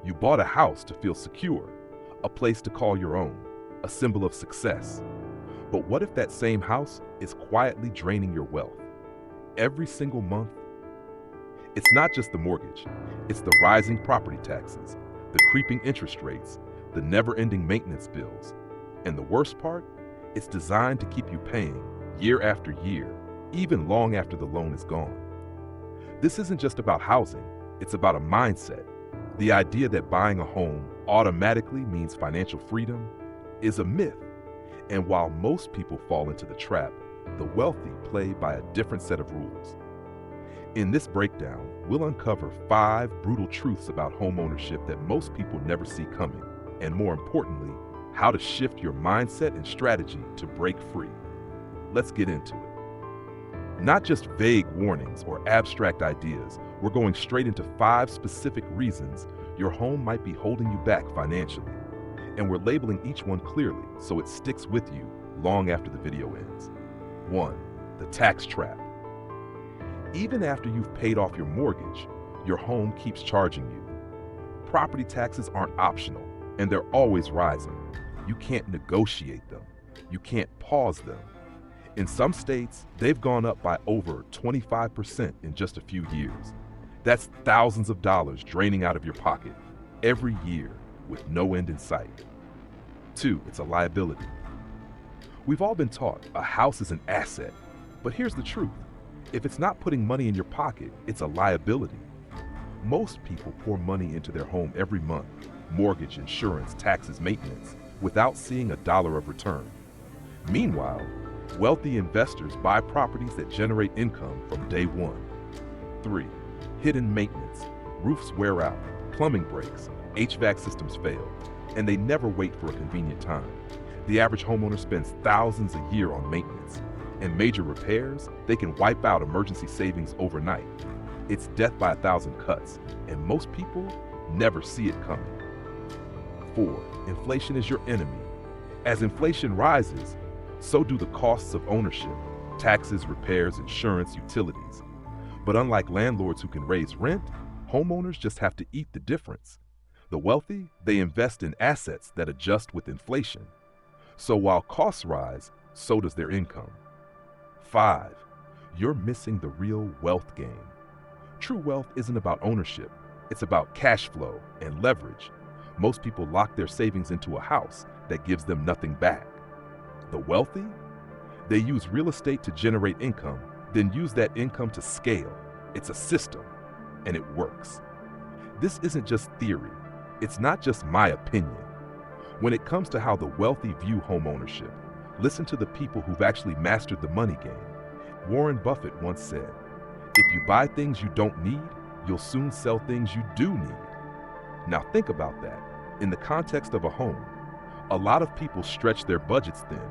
You bought a house to feel secure, a place to call your own, a symbol of success. But what if that same house is quietly draining your wealth? Every single month? It's not just the mortgage, it's the rising property taxes, the creeping interest rates, the never-ending maintenance bills. And the worst part? It's designed to keep you paying year after year, even long after the loan is gone. This isn't just about housing, it's about a mindset. The idea that buying a home automatically means financial freedom is a myth. And while most people fall into the trap, the wealthy play by a different set of rules. In this breakdown, we'll uncover 5 brutal truths about homeownership that most people never see coming, and more importantly, how to shift your mindset and strategy to break free. Let's get into it. Not just vague warnings or abstract ideas, we're going straight into 5 specific reasons your home might be holding you back financially. And we're labeling each one clearly so it sticks with you long after the video ends. 1. The tax trap. Even after you've paid off your mortgage, your home keeps charging you. Property taxes aren't optional, and they're always rising. You can't negotiate them. You can't pause them. In some states, they've gone up by over 25% in just a few years. That's thousands of dollars draining out of your pocket every year with no end in sight. 2. It's a liability. We've all been taught a house is an asset, but here's the truth. If it's not putting money in your pocket, it's a liability. Most people pour money into their home every month, mortgage, insurance, taxes, maintenance, without seeing a dollar of return. Meanwhile, wealthy investors buy properties that generate income from day one. 3. Hidden maintenance. Roofs wear out, plumbing breaks, HVAC systems fail, and they never wait for a convenient time. The average homeowner spends thousands a year on maintenance, and major repairs, they can wipe out emergency savings overnight. It's death by 1,000 cuts, and most people never see it coming. 4. Inflation is your enemy. As inflation rises, so do the costs of ownership, taxes, repairs, insurance, utilities. But unlike landlords who can raise rent, homeowners just have to eat the difference. The wealthy, they invest in assets that adjust with inflation. So while costs rise, so does their income. 5. You're missing the real wealth game. True wealth isn't about ownership, it's about cash flow and leverage. Most people lock their savings into a house that gives them nothing back. The wealthy? They use real estate to generate income, then use that income to scale. It's a system, and it works. This isn't just theory. It's not just my opinion. When it comes to how the wealthy view homeownership, listen to the people who've actually mastered the money game. Warren Buffett once said, "If you buy things you don't need, you'll soon sell things you do need." Now think about that. In the context of a home, a lot of people stretch their budgets thin,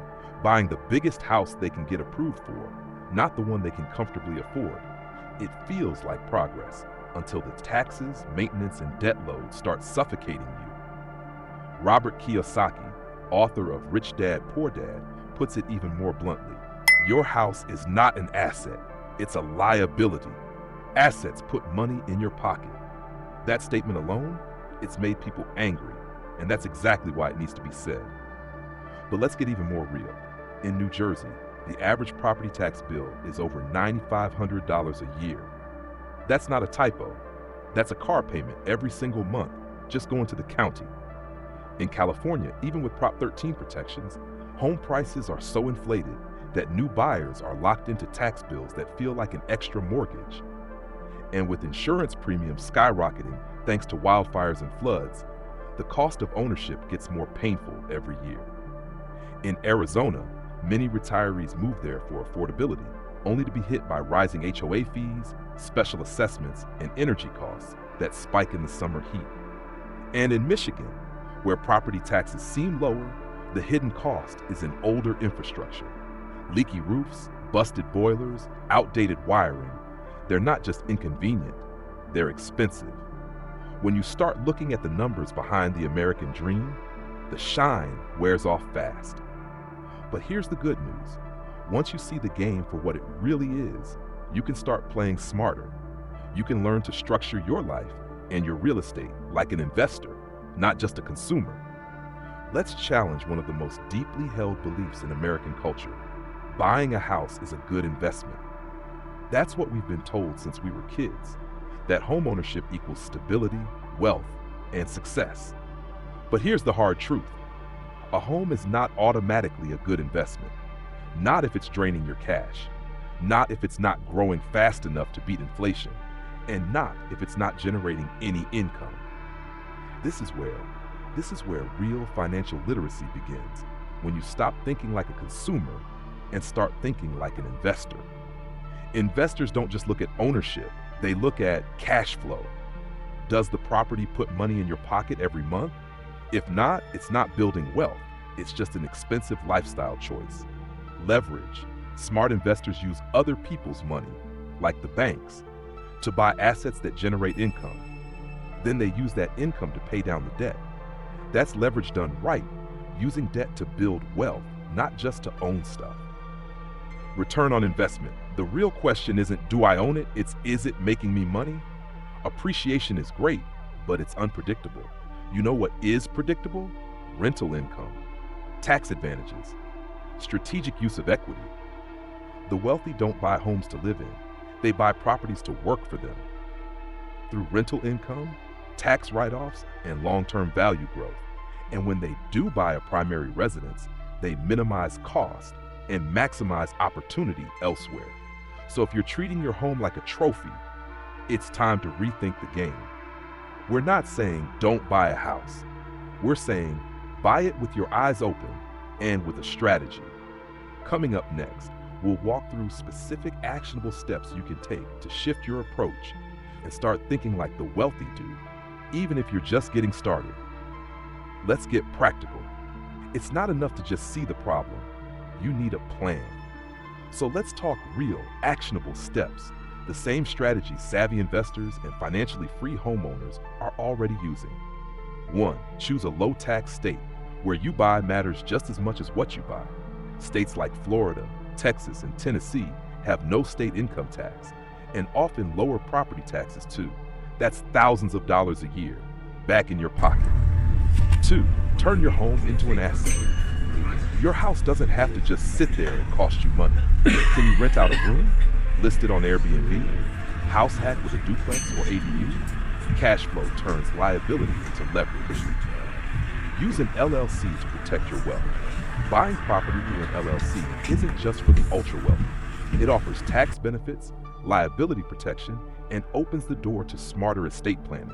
buying the biggest house they can get approved for, not the one they can comfortably afford. It feels like progress until the taxes, maintenance, and debt load start suffocating you. Robert Kiyosaki, author of Rich Dad, Poor Dad, puts it even more bluntly. Your house is not an asset, it's a liability. Assets put money in your pocket. That statement alone, it's made people angry, and that's exactly why it needs to be said. But let's get even more real. In New Jersey, the average property tax bill is over $9,500 a year. That's not a typo. That's a car payment every single month, just going to the county. In California, even with Prop 13 protections, home prices are so inflated that new buyers are locked into tax bills that feel like an extra mortgage. And with insurance premiums skyrocketing thanks to wildfires and floods, the cost of ownership gets more painful every year. In Arizona, many retirees move there for affordability, only to be hit by rising HOA fees, special assessments, and energy costs that spike in the summer heat. And in Michigan, where property taxes seem lower, the hidden cost is in older infrastructure. Leaky roofs, busted boilers, outdated wiring. They're not just inconvenient, they're expensive. When you start looking at the numbers behind the American dream, the shine wears off fast. But here's the good news. Once you see the game for what it really is, you can start playing smarter. You can learn to structure your life and your real estate like an investor, not just a consumer. Let's challenge one of the most deeply held beliefs in American culture. Buying a house is a good investment. That's what we've been told since we were kids, that homeownership equals stability, wealth, and success. But here's the hard truth. A home is not automatically a good investment. Not if it's draining your cash. Not if it's not growing fast enough to beat inflation. And not if it's not generating any income. This is where real financial literacy begins, when you stop thinking like a consumer and start thinking like an investor. Investors don't just look at ownership, they look at cash flow. Does the property put money in your pocket every month? If not, it's not building wealth, it's just an expensive lifestyle choice. Leverage. Smart investors use other people's money, like the banks, to buy assets that generate income. Then they use that income to pay down the debt. That's leverage done right, using debt to build wealth, not just to own stuff. Return on investment. The real question isn't, do I own it? It's, is it making me money? Appreciation is great, but it's unpredictable. You know what is predictable? Rental income, tax advantages, strategic use of equity. The wealthy don't buy homes to live in. They buy properties to work for them. Through rental income, tax write-offs, and long-term value growth. And when they do buy a primary residence, they minimize cost and maximize opportunity elsewhere. So if you're treating your home like a trophy, it's time to rethink the game. We're not saying don't buy a house. We're saying buy it with your eyes open and with a strategy. Coming up next, we'll walk through specific actionable steps you can take to shift your approach and start thinking like the wealthy do, even if you're just getting started. Let's get practical. It's not enough to just see the problem. You need a plan. So let's talk real, actionable steps, the same strategies savvy investors and financially free homeowners are already using. 1. Choose a low-tax state. Where you buy matters just as much as what you buy. States like Florida, Texas, and Tennessee have no state income tax, and often lower property taxes too. That's thousands of dollars a year, back in your pocket. 2. Turn your home into an asset. Your house doesn't have to just sit there and cost you money. Can you rent out a room? List it on Airbnb? House hack with a duplex or ADU? Cash flow turns liability into leverage. Use an LLC to protect your wealth. Buying property through an LLC isn't just for the ultra-wealthy. It offers tax benefits, liability protection, and opens the door to smarter estate planning.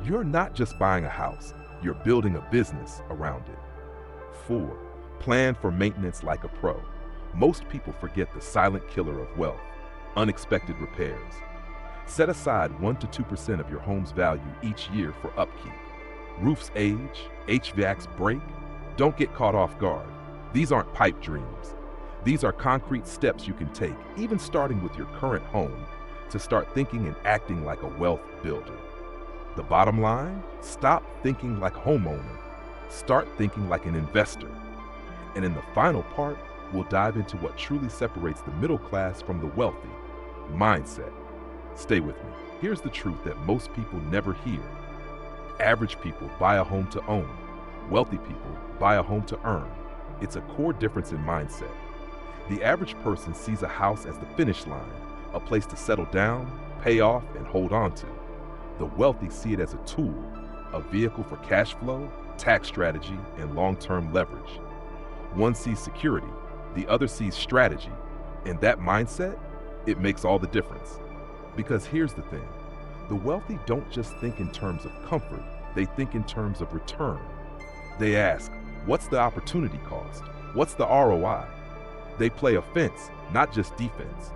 You're not just buying a house, you're building a business around it. 4. Plan for maintenance like a pro. Most people forget the silent killer of wealth, unexpected repairs. Set aside 1 to 2% of your home's value each year for upkeep. Roofs age, HVACs break. Don't get caught off guard. These aren't pipe dreams. These are concrete steps you can take, even starting with your current home, to start thinking and acting like a wealth builder. The bottom line? Stop thinking like a homeowner. Start thinking like an investor. And in the final part, we'll dive into what truly separates the middle class from the wealthy: mindset. Stay with me. Here's the truth that most people never hear. Average people buy a home to own. Wealthy people buy a home to earn. It's a core difference in mindset. The average person sees a house as the finish line, a place to settle down, pay off, and hold on to. The wealthy see it as a tool, a vehicle for cash flow, tax strategy, and long-term leverage. One sees security, the other sees strategy, and that mindset, it makes all the difference. Because here's the thing, the wealthy don't just think in terms of comfort, they think in terms of return. They ask, what's the opportunity cost? What's the ROI? They play offense, not just defense.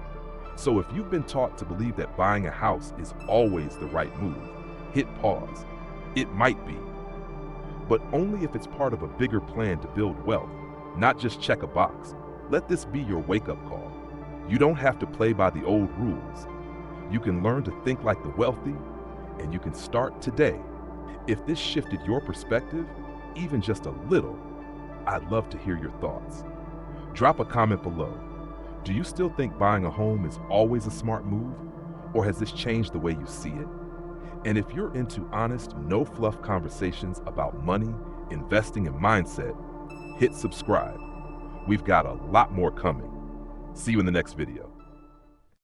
So if you've been taught to believe that buying a house is always the right move, hit pause. It might be, but only if it's part of a bigger plan to build wealth, not just check a box. Let this be your wake-up call. You don't have to play by the old rules. You can learn to think like the wealthy, and you can start today. If this shifted your perspective, even just a little, I'd love to hear your thoughts. Drop a comment below. Do you still think buying a home is always a smart move, or has this changed the way you see it? And if you're into honest, no fluff conversations about money, investing, and mindset, hit subscribe. We've got a lot more coming. See you in the next video.